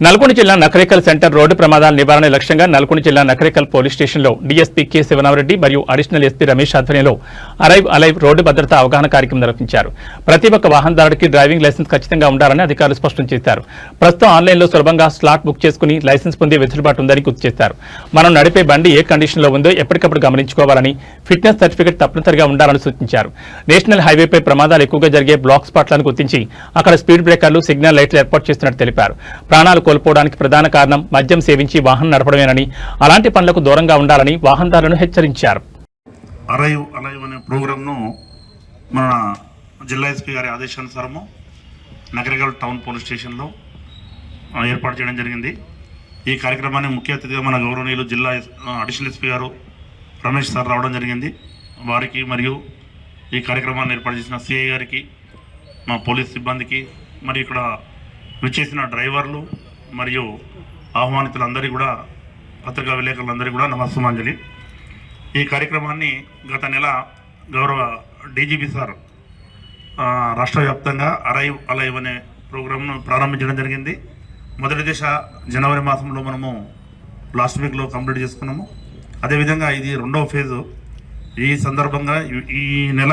నల్గొండ జిల్లా Nakrekal centre road ప్రమాదాల నివారణ లక్ష్యంగా నల్గొండ జిల్లా నకరేకల్ పోలీస్ స్టేషన్లో డీఎస్పీ కె శివనామరెడ్డి మరియు అడిషనల్ ఎస్పీ రమేష్ ఆధ్వర్యంలో అరైవ్ అలైవ్ రోడ్డు భద్రతా అవగాహన కార్యక్రమం నిర్వహించారు. ప్రతి ఒక్క వాహనదారుడికి డ్రైవింగ్ లైసెన్స్ ఖచ్చితంగా ఉండాలని అధికారులు స్పష్టం చేశారు. ప్రస్తుతం ఆన్లైన్లో సులభంగా స్లాట్ బుక్ చేసుకుని లైసెన్స్ పొందే వెసులుబాటు ఉందని గుర్తు చేశారు. మనం నడిపే బండి ఏ కండిషన్లో ఉందో ఎప్పటికప్పుడు గమనించుకోవాలని, ఫిట్నెస్ సర్టిఫికెట్ తప్పనిసరిగా ఉండాలని సూచించారు. నేషనల్ హైవేపై ప్రమాదాలు ఎక్కువగా జరిగే బ్లాక్ స్పాట్లను గుర్తించి అక్కడ స్పీడ్ బ్రేకర్లు, సిగ్నల్ లైట్లు ఏర్పాటు చేస్తున్నట్టు తెలిపారు. ప్రాణాలు కోల్పోవడానికి ప్రధాన కారణం మద్యం సేవించి వాహనం నడపడమేనని, అలాంటి పనులకు దూరంగా ఉండాలని వాహనదారులను హెచ్చరించారు. అరైవ్ అనే ప్రోగ్రామ్ను మన జిల్లా ఎస్పీ గారి ఆదేశానుసారము నగరగల్ టౌన్ పోలీస్ స్టేషన్లో ఏర్పాటు చేయడం జరిగింది. ఈ కార్యక్రమాన్ని ముఖ్య అతిథిగా మన గౌరవనీయులు జిల్లా అడిషనల్ ఎస్పీ గారు రమేష్ సార్ రావడం జరిగింది. వారికి మరియు ఈ కార్యక్రమాన్ని ఏర్పాటు చేసిన సిఐ గారికి, మా పోలీస్ సిబ్బందికి, మరి ఇక్కడ విచ్చేసిన డ్రైవర్లు మరియు ఆహ్వానితులందరికీ కూడా, పత్రికా విలేకరులందరికీ కూడా నమస్సుమాంజలి. ఈ కార్యక్రమాన్ని గత నెల గౌరవ డీజీపీ సార్ రాష్ట్ర వ్యాప్తంగా అరైవ్ అలైవ్ అనే ప్రోగ్రామ్ను ప్రారంభించడం జరిగింది. మొదటి దశ జనవరి మాసంలో మనము లాస్ట్ వీక్లో కంప్లీట్ చేసుకున్నాము. అదేవిధంగా ఇది రెండవ ఫేజు. ఈ సందర్భంగా ఈ నెల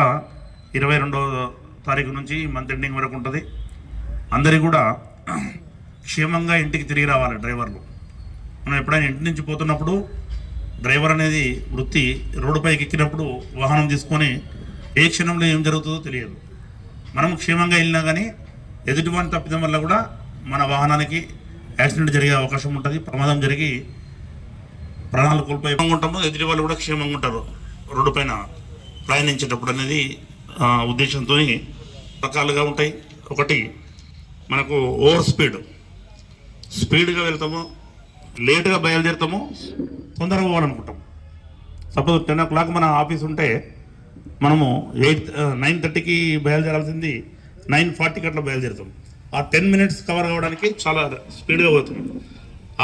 22వ తారీఖు నుంచి మంత్ ఎండింగ్ వరకు ఉంటుంది. అందరికీ కూడా క్షేమంగా ఇంటికి తిరిగి రావాలి డ్రైవర్లు. మనం ఎప్పుడైనా ఇంటి నుంచి పోతున్నప్పుడు డ్రైవర్ అనేది వృత్తి రోడ్డుపైకి ఎక్కినప్పుడు వాహనం తీసుకొని ఏ క్షణంలో ఏం జరుగుతుందో తెలియదు. మనం క్షేమంగా వెళ్ళినా కానీ ఎదుటివాని తప్పిదం వల్ల కూడా మన వాహనానికి యాక్సిడెంట్ జరిగే అవకాశం ఉంటుంది. ప్రమాదం జరిగి ప్రాణాలు కోల్పోయి ఉంటాము, ఎదుటి వాళ్ళు కూడా క్షేమంగా ఉంటారు రోడ్డు పైన ప్రయాణించేటప్పుడు అనేది ఉద్దేశంతో రకాలుగా ఉంటాయి. ఒకటి, మనకు ఓవర్ స్పీడ్గా వెళ్తాము, లేటుగా బయలుదేరుతాము, తొందరగా పోవాలనుకుంటాం. సపోజ్ 10 o'clock మన ఆఫీస్ ఉంటే మనము 9:30కి బయలుదేరాల్సింది 9:40కి అట్లా బయలుదేరుతాం. ఆ 10 minutes కవర్ అవ్వడానికి చాలా స్పీడ్గా పోతుంది.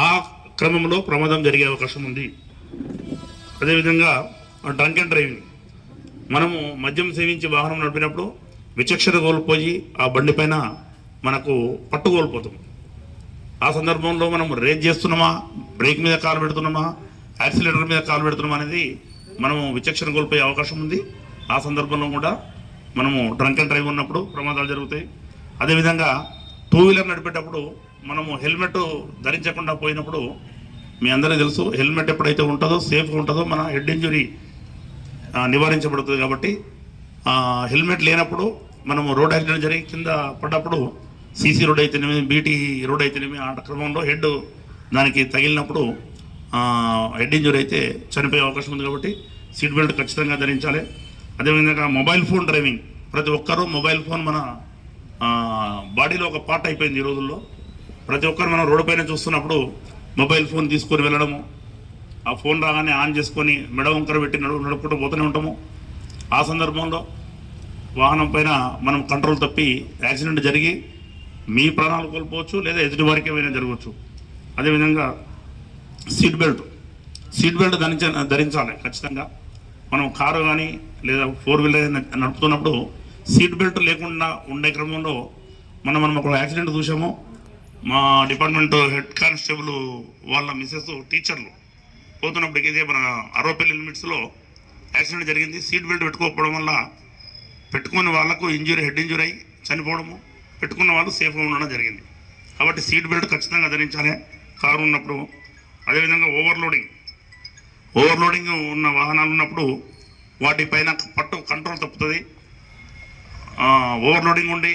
ఆ క్రమంలో ప్రమాదం జరిగే అవకాశం ఉంది. అదేవిధంగా డ్రంక్ అండ్ డ్రైవింగ్, మనము మద్యం సేవించి వాహనం నడిపినప్పుడు విచక్షణ కోల్పోయి ఆ బండి పైన మనకు పట్టు కోల్పోతాం. ఆ సందర్భంలో మనం రేజ్ చేస్తున్నామా, బ్రేక్ మీద కాలు పెడుతున్నామా, యాక్సిలేటర్ మీద కాలు పెడుతున్నామా అనేది మనము విచక్షణ కోల్పోయే అవకాశం ఉంది. ఆ సందర్భంలో కూడా మనము డ్రంక్ అండ్ డ్రైవ్ ఉన్నప్పుడు ప్రమాదాలు జరుగుతాయి. అదేవిధంగా 2-wheeler నడిపేటప్పుడు మనము హెల్మెట్ ధరించకుండా పోయినప్పుడు, మీ అందరికీ తెలుసు, హెల్మెట్ ఎప్పుడైతే ఉంటుందో సేఫ్గా ఉంటుందో మన హెడ్ ఇంజురీ నివారించబడుతుంది. కాబట్టి హెల్మెట్ లేనప్పుడు మనము రోడ్ యాక్సిడెంట్ జరిగి కింద పడ్డప్పుడు సీసీ రోడ్ అయితేనేమి, బీటీ రోడ్ అయితేనేమి, ఆ క్రమంలో హెడ్ దానికి తగిలినప్పుడు హెడ్ ఇంజురీ అయితే చనిపోయే అవకాశం ఉంది. కాబట్టి సీట్ బెల్ట్ ఖచ్చితంగా ధరించాలి. అదేవిధంగా మొబైల్ ఫోన్ డ్రైవింగ్, ప్రతి ఒక్కరూ మొబైల్ ఫోన్ మన బాడీలో ఒక పార్ట్ అయిపోయింది ఈ రోజుల్లో. ప్రతి ఒక్కరు మనం రోడ్డు పైన చూస్తున్నప్పుడు మొబైల్ ఫోన్ తీసుకొని వెళ్ళడము, ఆ ఫోన్ రాగానే ఆన్ చేసుకొని మెడ వంకర పెట్టి నడుపుకుంటూ పోతూనే ఉంటాము. ఆ సందర్భంలో వాహనం పైన మనం కంట్రోల్ తప్పి యాక్సిడెంట్ జరిగి మీ ప్రాణాలు కోల్పోవచ్చు, లేదా ఎదుటి వారికి ఏమైనా జరగవచ్చు. అదేవిధంగా సీట్ బెల్ట్ ధరించాలి ఖచ్చితంగా. మనం కారు కానీ లేదా 4-wheeler నడుపుతున్నప్పుడు సీట్ బెల్ట్ లేకుండా ఉండే క్రమంలో మనం ఒక యాక్సిడెంట్ చూసాము. మా డిపార్ట్మెంట్ హెడ్ కానిస్టేబుల్ వాళ్ళ మిస్సెస్ టీచర్లు పోతున్నప్పటికీ ఇదే మన అరవపల్లి లిమిట్స్లో యాక్సిడెంట్ జరిగింది. సీట్ బెల్ట్ పెట్టుకోకపోవడం వల్ల పెట్టుకున్న వాళ్ళకు హెడ్ ఇంజురీ అయ్యి చనిపోవడము, పెట్టుకున్న వాళ్ళు సేఫ్గా ఉండడం జరిగింది. కాబట్టి సీట్ బెల్ట్ ఖచ్చితంగా ధరించాలి కారు ఉన్నప్పుడు. అదేవిధంగా ఓవర్లోడింగ్ ఉన్న వాహనాలు ఉన్నప్పుడు వాటిపైన కంట్రోల్ తప్పుతుంది. ఓవర్లోడింగ్ ఉండి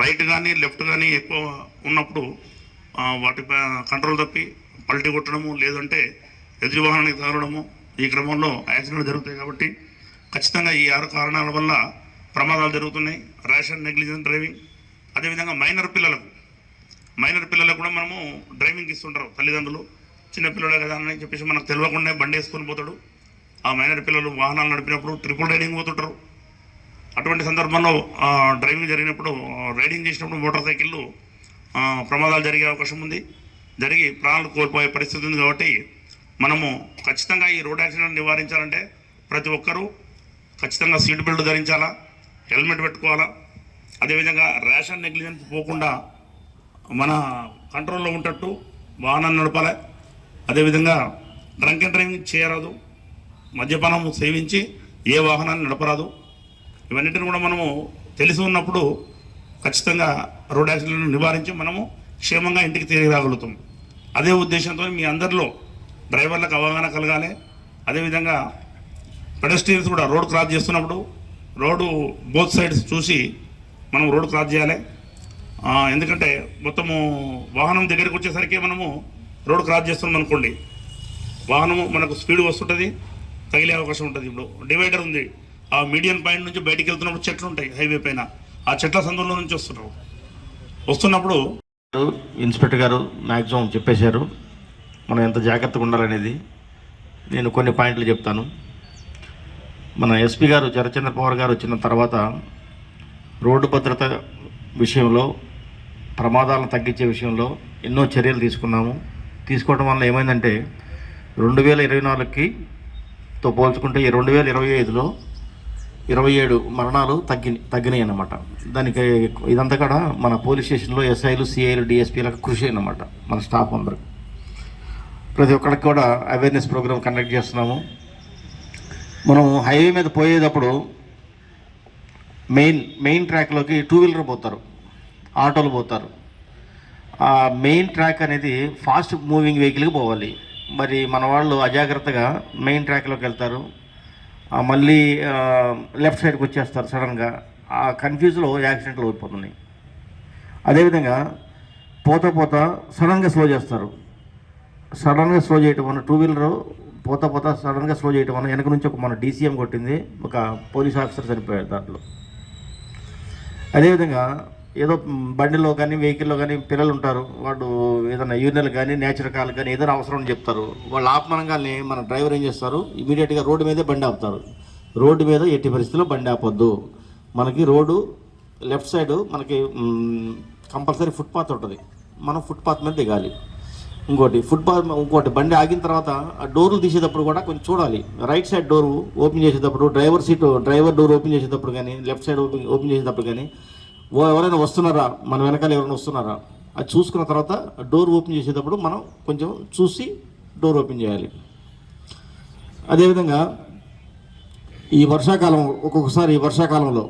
రైట్ కానీ లెఫ్ట్ కానీ ఎక్కువ ఉన్నప్పుడు వాటిపై కంట్రోల్ తప్పి పల్టీ కొట్టడము, లేదంటే ఎదురు వాహనానికి తగలడము, ఈ క్రమంలో యాక్సిడెంట్ జరుగుతాయి. కాబట్టి ఖచ్చితంగా ఈ 6 కారణాల వల్ల ప్రమాదాలు జరుగుతున్నాయి. Rash and negligent driving. అదేవిధంగా మైనర్ పిల్లలకు కూడా మనము డ్రైవింగ్ ఇస్తుంటారు తల్లిదండ్రులు. చిన్నపిల్లలే కదా అని చెప్పేసి మనకు తెలియకుండా బండి వేసుకొని పోతాడు. ఆ మైనర్ పిల్లలు వాహనాలు నడిపినప్పుడు ట్రిపుల్ రైడింగ్ పోతుంటారు. అటువంటి సందర్భంలో డ్రైవింగ్ జరిగినప్పుడు, రైడింగ్ చేసినప్పుడు మోటార్ సైకిళ్ళు ప్రమాదాలు జరిగే అవకాశం ఉంది. జరిగి ప్రాణాలు కోల్పోయే పరిస్థితి ఉంది. కాబట్టి మనము ఖచ్చితంగా ఈ రోడ్ యాక్సిడెంట్ నివారించాలంటే ప్రతి ఒక్కరూ ఖచ్చితంగా సీట్ బెల్ట్ ధరించాలా, హెల్మెట్ పెట్టుకోవాలా. అదేవిధంగా ర్యాష్ అండ్ నెగ్లిజెన్స్ పోకుండా మన కంట్రోల్లో ఉంటట్టు వాహనాన్ని నడపాలి. అదేవిధంగా డ్రంక్ అండ్ డ్రైవింగ్ చేయరాదు, మద్యపానం సేవించి ఏ వాహనాన్ని నడపరాదు. ఇవన్నిటిని కూడా మనము తెలిసి ఉన్నప్పుడు ఖచ్చితంగా రోడ్ యాక్సిడెంట్లను నివారించి మనము క్షేమంగా ఇంటికి తిరిగి రాగలుగుతాం. అదే ఉద్దేశంతో మీ అందరిలో డ్రైవర్లకు అవగాహన కలగాలి. అదేవిధంగా పెడస్ట్రియన్స్ కూడా రోడ్ క్రాస్ చేస్తున్నప్పుడు రోడ్డు బోత్ సైడ్స్ చూసి మనం రోడ్ క్రాస్ చేయాలి. ఎందుకంటే మొత్తము వాహనం దగ్గరికి వచ్చేసరికి మనము రోడ్ క్రాస్ చేస్తున్నాం అనుకోండి, వాహనము మనకు స్పీడ్ వస్తుంటుంది, తగిలే అవకాశం ఉంటుంది. ఇప్పుడు డివైడర్ ఉంది, ఆ మీడియన్ పాయింట్ నుంచి బయటికి వెళ్తున్నప్పుడు చెట్లు ఉంటాయి హైవే పైన, ఆ చెట్ల సందులో నుంచి వస్తున్నప్పుడు ఇన్స్పెక్టర్ గారు మ్యాక్సిమం చెప్పేశారు మనం ఎంత జాగ్రత్తగా ఉండాలనేది. నేను కొన్ని పాయింట్లు చెప్తాను. మన ఎస్పీ గారు చరచంద్ర పవార్ గారు వచ్చిన తర్వాత రోడ్డు భద్రత విషయంలో, ప్రమాదాలను తగ్గించే విషయంలో ఎన్నో చర్యలు తీసుకోవడం వల్ల ఏమైందంటే 2024తో పోల్చుకుంటే ఈ 2025లో 27 మరణాలు తగ్గినాయి అన్నమాట. దానికి ఇదంతా కూడా మన పోలీస్ స్టేషన్లో ఎస్ఐలు, సిఐలు, డిఎస్పీలకు కృషి అన్నమాట. మన స్టాఫ్ అందరూ ప్రతి ఒక్కరికి కూడా అవేర్నెస్ ప్రోగ్రామ్ కండక్ట్ చేస్తున్నాము. మనం హైవే మీద పోయేటప్పుడు మెయిన్ ట్రాక్లోకి 2 వీలర్ పోతారు, ఆటోలు పోతారు. ఆ మెయిన్ ట్రాక్ అనేది ఫాస్ట్ మూవింగ్ వెహికల్కి పోవాలి. మరి మన వాళ్ళు అజాగ్రత్తగా మెయిన్ ట్రాక్లోకి వెళ్తారు, మళ్ళీ లెఫ్ట్ సైడ్కి వచ్చేస్తారు సడన్గా. ఆ కన్ఫ్యూజ్లో యాక్సిడెంట్లు అయిపోతున్నాయి. అదేవిధంగా పోతా సడన్గా స్లో చేస్తారు. సడన్గా స్లో చేయటం వల్ల 2 వీలరు పోతా సడన్గా స్లో చేయటం వల్ల వెనక నుంచి మన డీసీఎం కొట్టింది, ఒక పోలీస్ ఆఫీసర్ చనిపోయారు దాంట్లో. అదేవిధంగా ఏదో బండిలో కానీ వెహికల్లో కానీ పిల్లలు ఉంటారు, వాళ్ళు ఏదైనా యూరినల్ కానీ నేచురల్ కాల్ కానీ ఏదైనా అవసరం అని చెప్తారు. వాళ్ళు ఆపమనగానే మన డ్రైవర్ ఏం చేస్తారు, ఇమీడియట్గా రోడ్డు మీదే బండి ఆపుతారు. రోడ్డు మీద ఎట్టి పరిస్థితుల్లో బండి ఆపొద్దు. మనకి రోడ్డు లెఫ్ట్ సైడ్ మనకి కంపల్సరీ ఫుట్పాత్ ఉంటుంది, మనం ఫుట్పాత్ మీద దిగాలి. ఇంకోటి బండి ఆగిన తర్వాత ఆ డోర్లు తీసేటప్పుడు కూడా కొంచెం చూడాలి. రైట్ సైడ్ డోర్ ఓపెన్ చేసేటప్పుడు, డ్రైవర్ డోర్ ఓపెన్ చేసేటప్పుడు కానీ, లెఫ్ట్ సైడ్ ఓపెన్ చేసేటప్పుడు కానీ ఎవరైనా వస్తున్నారా, మన వెనకాల ఎవరైనా వస్తున్నారా అది చూసుకున్న తర్వాత డోర్ ఓపెన్ చేసేటప్పుడు మనం కొంచెం చూసి డోర్ ఓపెన్ చేయాలి. అదేవిధంగా ఈ ఒక్కొక్కసారి వర్షాకాలంలో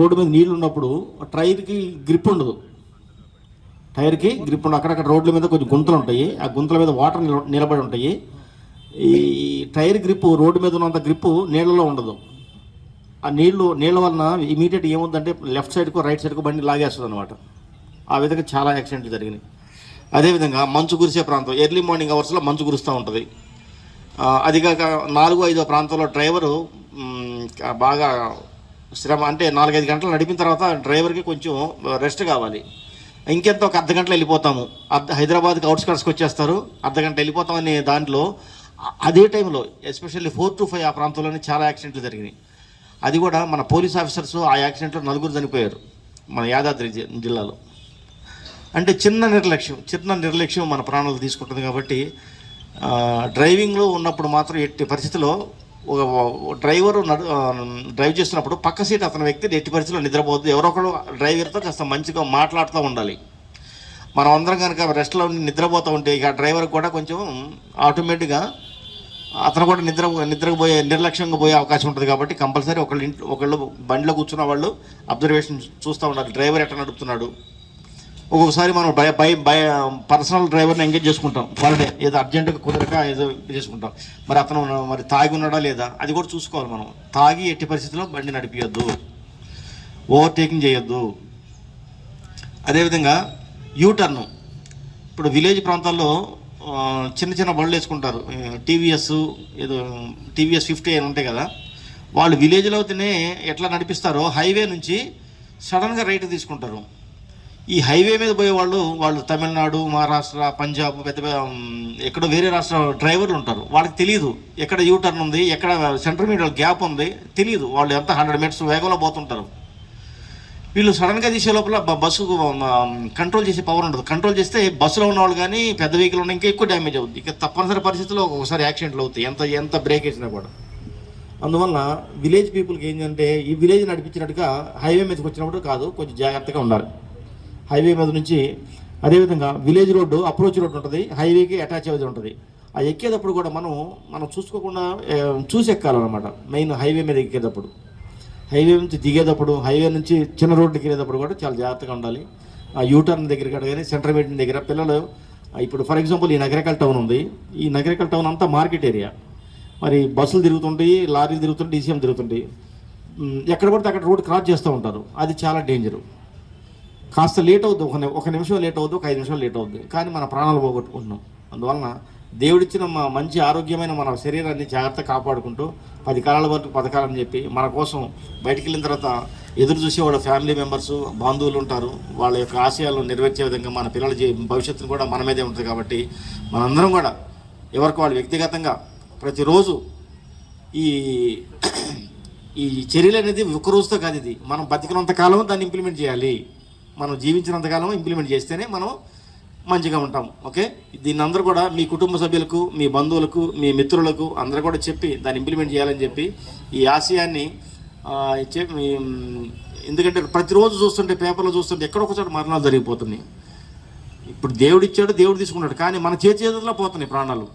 రోడ్డు మీద నీళ్ళు ఉన్నప్పుడు టైర్కి గ్రిప్ ఉండదు. అక్కడక్కడ రోడ్ల మీద కొంచెం గుంతలు ఉంటాయి, ఆ గుంతల మీద వాటర్ నిలబడి ఉంటాయి. ఈ టైర్ గ్రిప్పు రోడ్డు మీద ఉన్నంత గ్రిప్పు నీళ్ళలో ఉండదు. ఆ నీళ్ళ వలన ఇమీడియట్ ఏముందంటే లెఫ్ట్ సైడ్కు రైట్ సైడ్కు బండి లాగేస్తుంది అనమాట. ఆ విధంగా చాలా యాక్సిడెంట్లు జరిగినాయి. అదేవిధంగా మంచు కురిసే ప్రాంతం, ఎర్లీ మార్నింగ్ అవర్స్లో మంచు కురుస్తూ ఉంటుంది. అదిగాక 4-5 ప్రాంతంలో డ్రైవరు బాగా శ్రమ, అంటే 4-5 గంటలు నడిపిన తర్వాత డ్రైవర్కి కొంచెం రెస్ట్ కావాలి. ఇంకెంత ఒక అర్ధ గంటలో వెళ్ళిపోతాము, హైదరాబాద్కి అవుట్స్కట్స్కి వచ్చేస్తారు, అర్ధ గంట వెళ్ళిపోతామనే దాంట్లో అదే టైంలో ఎస్పెషల్లీ 4 to 5 ఆ ప్రాంతంలోనే చాలా యాక్సిడెంట్లు జరిగినాయి. అది కూడా మన పోలీస్ ఆఫీసర్స్ ఆ యాక్సిడెంట్లో 4 చనిపోయారు మన యాదాద్రి జిల్లాలో. అంటే చిన్న నిర్లక్ష్యం మన ప్రాణాలు తీసుకుంటుంది. కాబట్టి డ్రైవింగ్లో ఉన్నప్పుడు మాత్రం ఎట్టి పరిస్థితిలో ఒక డ్రైవరు డ్రైవ్ చేస్తున్నప్పుడు పక్క సీట్ అతని వ్యక్తి ఎట్టి పరిస్థితిలో నిద్రపోవద్దు. ఎవరో ఒకరు డ్రైవర్తో కాస్త మంచిగా మాట్లాడుతూ ఉండాలి. మనం అందరం కనుక రెస్ట్లో నిద్రపోతూ ఉంటే ఇక డ్రైవర్కి కూడా కొంచెం ఆటోమేటిక్గా అతను కూడా నిర్లక్ష్యంగా పోయే అవకాశం ఉంటుంది. కాబట్టి కంపల్సరీ ఒకళ్ళు బండిలో కూర్చున్న వాళ్ళు అబ్జర్వేషన్ చూస్తూ ఉండాలి, డ్రైవర్ ఎట్లా నడుపుతున్నాడు. ఒక్కొక్కసారి మనం పర్సనల్ డ్రైవర్ని ఎంగేజ్ చేసుకుంటాం పర్ డే, ఏదో అర్జెంటుగా కుదరక ఏదో చేసుకుంటాం. మరి అతను తాగి ఉన్నాడా లేదా అది కూడా చూసుకోవాలి. మనం తాగి ఎట్టి పరిస్థితుల్లో బండి నడిపియొద్దు, ఓవర్టేకింగ్ చేయొద్దు. అదేవిధంగా యూటర్న్, ఇప్పుడు విలేజ్ ప్రాంతాల్లో చిన్న బళ్ళు వేసుకుంటారు, టీవీఎస్ 50 అని ఉంటాయి కదా, వాళ్ళు విలేజ్లో అయితేనే ఎట్లా నడిపిస్తారో హైవే నుంచి సడన్గా రైట్ తీసుకుంటారు. ఈ హైవే మీద పోయే వాళ్ళు తమిళనాడు, మహారాష్ట్ర, పంజాబ్, ఎక్కడో వేరే రాష్ట్ర డ్రైవర్లు ఉంటారు. వాళ్ళకి తెలియదు ఎక్కడ యూటర్న్ ఉంది, ఎక్కడ సెంటర్ మీడియల్ గ్యాప్ ఉంది తెలియదు. వాళ్ళు ఎంత 100 meters వేగంలో పోతుంటారు. వీళ్ళు సడన్గా తీసే లోపల బస్సుకు కంట్రోల్ చేసే పవర్ ఉండదు. కంట్రోల్ చేస్తే బస్సులో ఉన్న వాళ్ళు కానీ పెద్ద వెహికల్ ఉన్న ఇంకా ఎక్కువ డ్యామేజ్ అవుతుంది. ఇక తప్పనిసరి పరిస్థితుల్లో ఒక్కొక్కసారి యాక్సిడెంట్లు అవుతాయి, ఎంత బ్రేక్ వేసినా కూడా. అందువల్ల విలేజ్ పీపుల్కి ఏంటంటే ఈ విలేజ్ నడిపించినట్టుగా హైవే మీదకి వచ్చినప్పుడు కాదు, కొంచెం జాగ్రత్తగా ఉండాలి. హైవే మీద నుంచి అదేవిధంగా విలేజ్ రోడ్డు అప్రోచ్ రోడ్డు ఉంటుంది, హైవేకి అటాచ్ అయ్యేది ఉంటుంది. ఆ ఎక్కేటప్పుడు కూడా మనం చూసుకోకుండా చూసి ఎక్కాలన్నమాట. మెయిన్ హైవే మీద ఎక్కేటప్పుడు, హైవే నుంచి దిగేటప్పుడు, హైవే నుంచి చిన్న రోడ్డుకి వెళ్ళేటప్పుడు కూడా చాలా జాగ్రత్తగా ఉండాలి. ఆ యూటర్న్ దగ్గర కానీ సెంటర్ మీటింగ్ దగ్గర పిల్లలు, ఇప్పుడు ఫర్ ఎగ్జాంపుల్ ఈ నగరికల్ టౌన్ ఉంది, ఈ నగరికల్ టౌన్ అంతా మార్కెట్ ఏరియా. మరి బస్సులు తిరుగుతుంటాయి, లారీలు తిరుగుతుంటాయి, డీసీఎం తిరుగుతుంటాయి. ఎక్కడ పడితే అక్కడ రోడ్ క్రాస్ చేస్తూ ఉంటారు. అది చాలా డేంజరు. కాస్త లేట్ అవుద్ది, ఒక నిమిషం లేట్ అవుద్ది, ఒక 5 నిమిషాలు లేట్ అవుద్ది, కానీ మన ప్రాణాలు పోగొట్టుకుంటున్నాం. అందువలన దేవుడిచ్చిన మంచి ఆరోగ్యమైన మన శరీరాన్ని జాగ్రత్తగా కాపాడుకుంటూ 10 కాలాల వరకు బతకాలని చెప్పి మన కోసం బయటికి వెళ్ళిన తర్వాత ఎదురు చూసే వాళ్ళ ఫ్యామిలీ మెంబర్స్, బంధువులు ఉంటారు. వాళ్ళ యొక్క ఆశయాలను నెరవేర్చే విధంగా మన పిల్లల భవిష్యత్తును కూడా మన మీదే ఉంటుంది. కాబట్టి మనందరం కూడా ఎవరికి వాళ్ళు వ్యక్తిగతంగా ప్రతిరోజు ఈ చర్యలు అనేది ఒక రోజుతో కాదు, ఇది మనం బతికినంత కాలం దాన్ని ఇంప్లిమెంట్ చేయాలి. మనం జీవించినంతకాలం ఇంప్లిమెంట్ చేస్తేనే మనం మంచిగా ఉంటాం. ఓకే, దీన్ని అందరూ కూడా మీ కుటుంబ సభ్యులకు, మీ బంధువులకు, మీ మిత్రులకు అందరూ కూడా చెప్పి దాన్ని ఇంప్లిమెంట్ చేయాలని చెప్పి ఈ ఆశయాన్ని ఎందుకంటే ప్రతిరోజు చూస్తుంటే, పేపర్లో చూస్తుంటే ఎక్కడొకచోట మరణాలు జరిగిపోతున్నాయి. ఇప్పుడు దేవుడు ఇచ్చాడు, దేవుడు తీసుకున్నాడు, కానీ మన చేతిలో పోతున్నాయి ప్రాణాలు.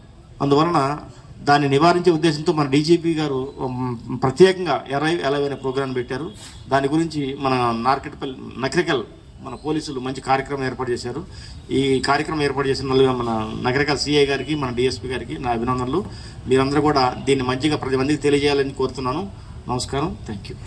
అందువలన దాన్ని నివారించే ఉద్దేశంతో మన డీజీపీ గారు ప్రత్యేకంగా అలైవ్ అనే ప్రోగ్రాం పెట్టారు. దాని గురించి మన నకరికల్ మన పోలీసులు మంచి కార్యక్రమం ఏర్పాటు చేశారు. ఈ కార్యక్రమం ఏర్పాటు చేసిన మన నగరికల్ సిఐ గారికి, మన డిఎస్పీ గారికి నా అభినందనలు. మీరందరూ కూడా దీన్ని మంచిగా 10 మందికి తెలియజేయాలని కోరుతున్నాను. నమస్కారం, థ్యాంక్ యూ.